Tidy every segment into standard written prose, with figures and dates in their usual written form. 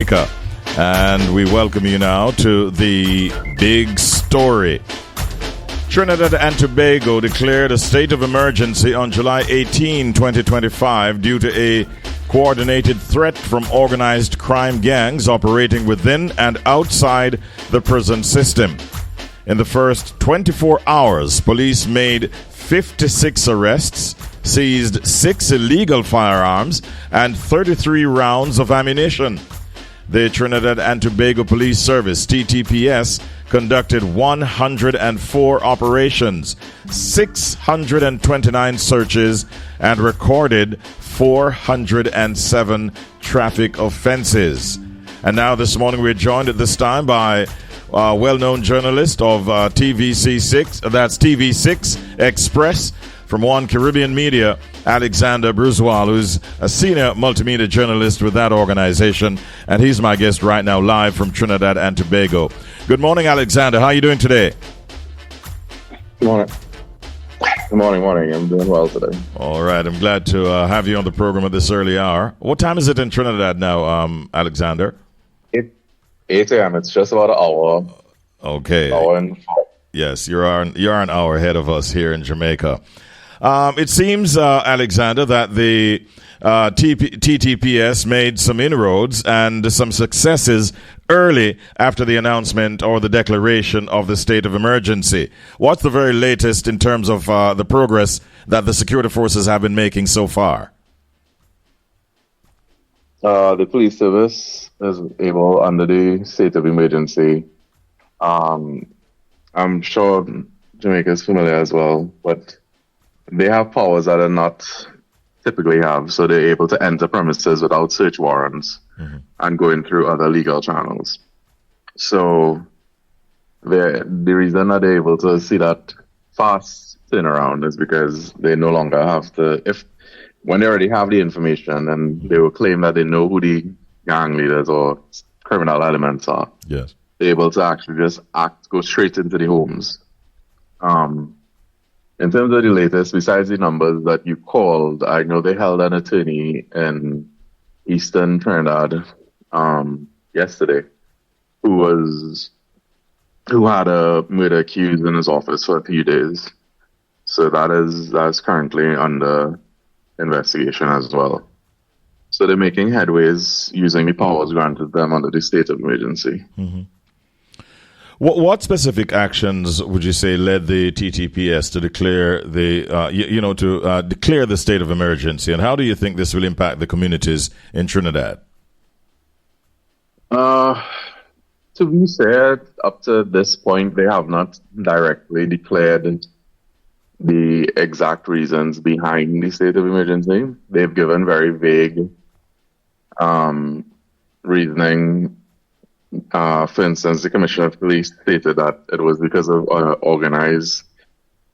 And we welcome you now to the big story. Trinidad and Tobago declared a state of emergency on July 18, 2025 due to a coordinated threat from organized crime gangs operating within and outside the prison system. In the first 24 hours, police made 56 arrests, seized 6 illegal firearms, and 33 rounds of ammunition. The Trinidad and Tobago Police Service, TTPS, conducted 104 operations, 629 searches, and recorded 407 traffic offenses. And now this morning we're joined at this time by a well-known journalist of TVC6, that's TV6 Express, from One Caribbean Media, Alexander Bruzual, who's a senior multimedia journalist with that organization, and he's my guest right now live from Trinidad and Tobago. Good morning, Alexander. How are you doing today? Good morning. Good morning. I'm doing well today. All right. I'm glad to have you on the program at this early hour. What time is it in Trinidad now, Alexander? 8 a.m. It's just about an hour. Okay. Hour and 4. Yes, you're an hour ahead of us here in Jamaica. It seems, Alexander, that the TTPS made some inroads and some successes early after the announcement or the declaration of the state of emergency. What's the very latest in terms of the progress that the security forces have been making so far? The police service is able, under the state of emergency, I'm sure Jamaica is familiar as well, but they have powers that are not typically have, so they're able to enter premises without search warrants and going through other legal channels. So the reason that they're able to see that fast turnaround is because they no longer have to, when they already have the information and they will claim that they know who the gang leaders or criminal elements are. Yes. They're able to actually just go straight into the homes. In terms of the latest, besides the numbers that you called, I know they held an attorney in Eastern Trinidad yesterday who had a murder accused in his office for a few days. So that's currently under investigation as well. So they're making headways using the powers granted them under the state of emergency. Mm-hmm. What specific actions would you say led the TTPS to declare declare the state of emergency, and how do you think this will impact the communities in Trinidad? To be fair, up to this point, they have not directly declared the exact reasons behind the state of emergency. They've given very vague reasoning. For instance, the Commissioner of Police stated that it was because of organized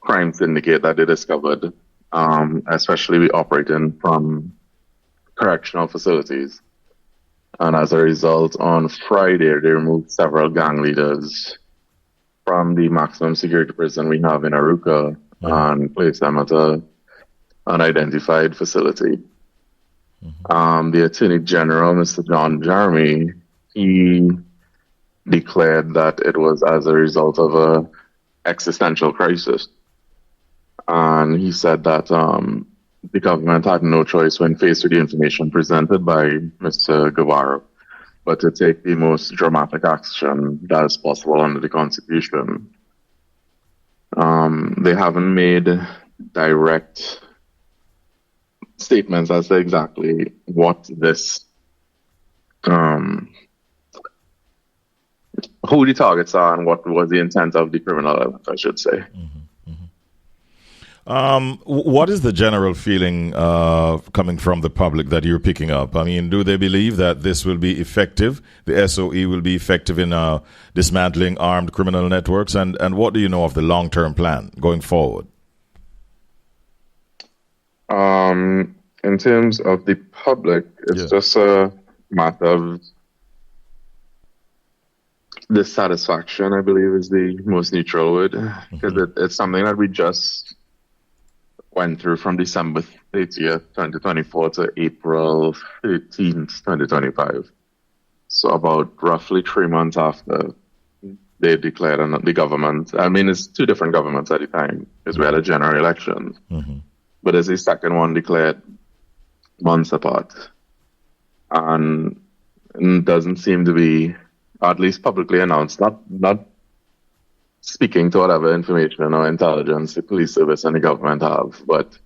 crime syndicate that they discovered, especially operating from correctional facilities. And as a result, on Friday, they removed several gang leaders from the maximum security prison we have in Aruca and placed them at an unidentified facility. The Attorney General, Mr. John Jeremy, he declared that it was as a result of a existential crisis. And he said that the government had no choice when faced with the information presented by Mr. Guevara, but to take the most dramatic action that is possible under the Constitution. They haven't made direct statements as to exactly what this who the targets are and what was the intent of the criminal element, I should say. What is the general feeling coming from the public that you're picking up? I mean, do they believe that this will be effective? The SOE will be effective in dismantling armed criminal networks? And what do you know of the long-term plan going forward? In terms of the public, it's just a matter of dissatisfaction, I believe, is the most neutral word, because it's something that we just went through from December 30th, 2024 to April 13th, 2025. So about roughly 3 months after they declared, and the government, I mean, it's two different governments at the time, because we had a general election. But there's a second one declared months apart. And it doesn't seem to be, at least publicly announced, not speaking to whatever information or intelligence the police service and the government have, but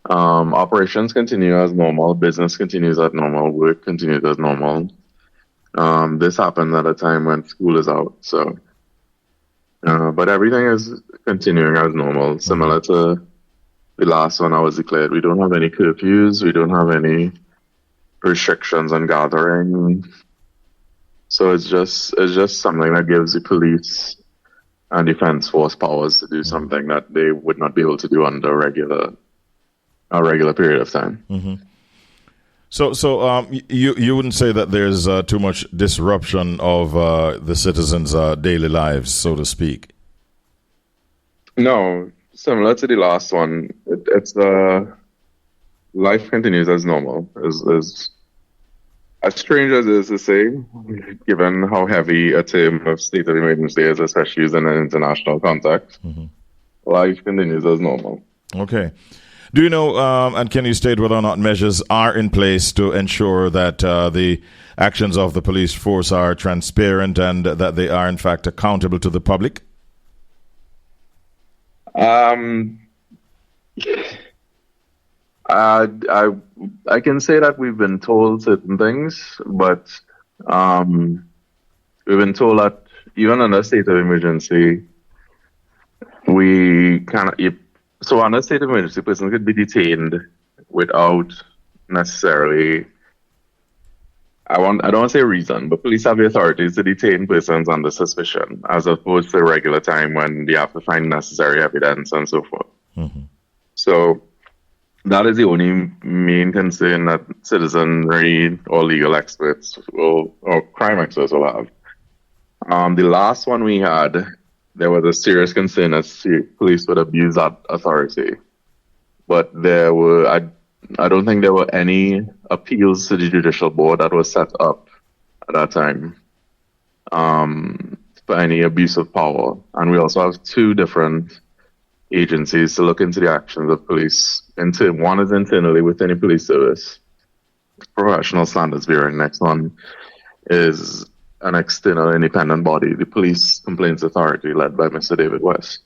operations continue as normal, business continues as normal, work continues as normal. This happened at a time when school is out, so but everything is continuing as normal, similar to the last one I was declared. We don't have any curfews, we don't have any restrictions on gathering. So it's just something that gives the police and defense force powers to do something that they would not be able to do under a regular period of time. So you wouldn't say that there's too much disruption of the citizens' daily lives, so to speak? No, similar to the last one, it's life continues as normal. As strange as it is to say, given how heavy a term of state of emergency is, especially used in an international context, life continues as normal. Okay. Do you know, and can you state whether or not measures are in place to ensure that the actions of the police force are transparent and that they are, in fact, accountable to the public? I can say that we've been told certain things, but we've been told that even under a state of emergency, we cannot. So under a state of emergency, a person could be detained without necessarily. I don't want to say reason, but police have the authorities to detain persons under suspicion, as opposed to a regular time when they have to find necessary evidence and so forth. So that is the only main concern that citizenry or legal experts or crime experts will have. The last one we had, there was a serious concern that police would abuse that authority. But there were, I don't think there were any appeals to the judicial board that was set up at that time for any abuse of power. And we also have two different agencies to look into the actions of police. One is internally within the police service, Professional Standards Bureau, and next one is an external independent body, the Police Complaints Authority, led by Mr. David West.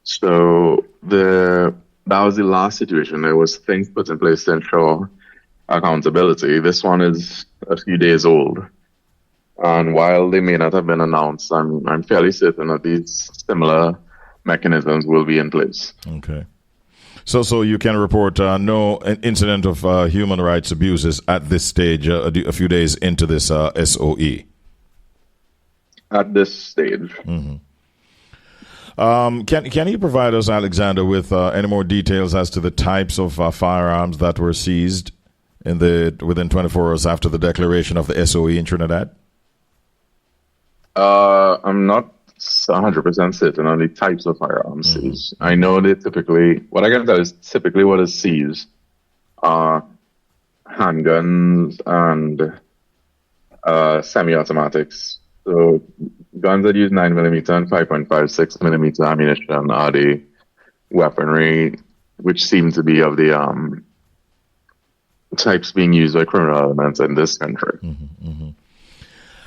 So that was the last situation. There was things put in place to ensure accountability. This one is a few days old. And while they may not have been announced, I'm fairly certain that these similar mechanisms will be in place. Okay. So you can report no incident of human rights abuses at this stage, a few days into this SOE? At this stage. Can you provide us, Alexander, with any more details as to the types of firearms that were seized within 24 hours after the declaration of the SOE in Trinidad? I'm not 100% certain on the types of firearms seized. I know they typically, what I can tell is typically what is seized are handguns and semi-automatics. So guns that use 9mm and 5.56mm ammunition are the weaponry which seem to be of the types being used by criminal elements in this country.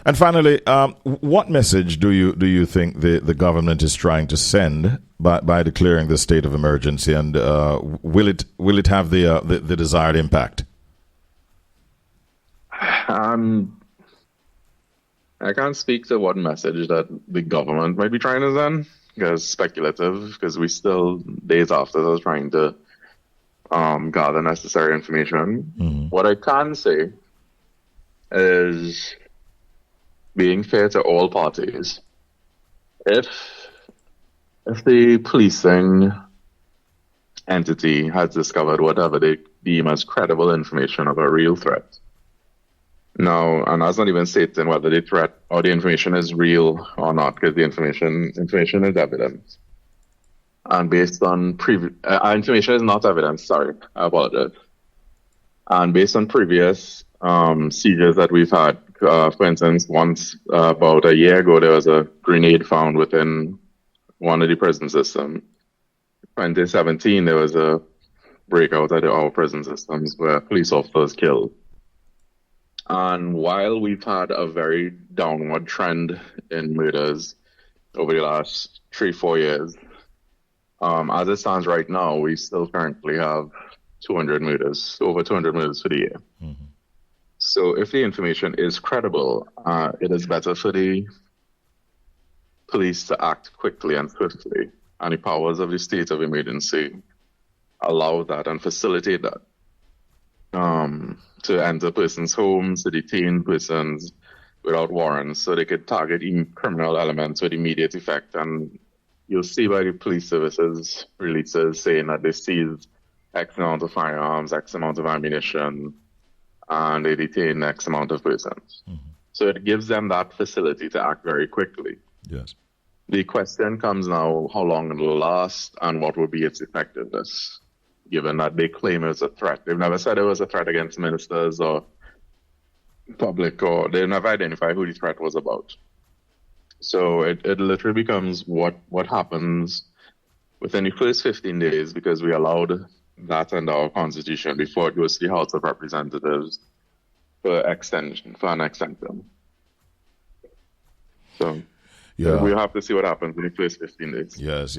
And finally, what message do you think the government is trying to send by declaring the state of emergency, and will it have the desired impact? I can't speak to what message that the government might be trying to send, because speculative, because we still days after those trying to gather necessary information. What I can say is, being fair to all parties, if the policing entity has discovered whatever they deem as credible information of a real threat, now, and that's not even stating whether the threat or the information is real or not, because the information is evidence. And based on information is not evidence, sorry, I apologize. And based on previous seizures that we've had For instance, once about a year ago, there was a grenade found within one of the prison systems. In 2017, there was a breakout at our prison systems where police officers killed. And while we've had a very downward trend in murders over the last 3-4 years, as it stands right now, we still currently have 200 murders, over 200 murders for the year. Mm-hmm. So if the information is credible, it is better for the police to act quickly and swiftly. And the powers of the state of emergency allow that and facilitate that. To enter persons' homes, to detain persons without warrants, so they could target even criminal elements with immediate effect. And you'll see by the police services releases saying that they seized X amount of firearms, X amount of ammunition, and they detain X amount of persons. Mm-hmm. So it gives them that facility to act very quickly. Yes. The question comes now, how long it will last and what will be its effectiveness, given that they claim it's a threat. They've never said it was a threat against ministers or public, or they never identified who the threat was about. So it literally becomes what happens within the first 15 days, because we allowed that under our constitution before it goes to the House of Representatives for an extension. So yeah, we'll have to see what happens in the first 15 days. Yes.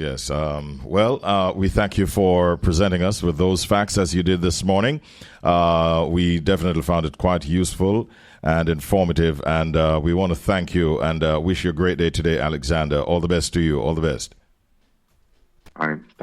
We thank you for presenting us with those facts as you did this morning. We definitely found it quite useful and informative, and we want to thank you and wish you a great day today, Alexander. All the best to you. All the best. All right. Thank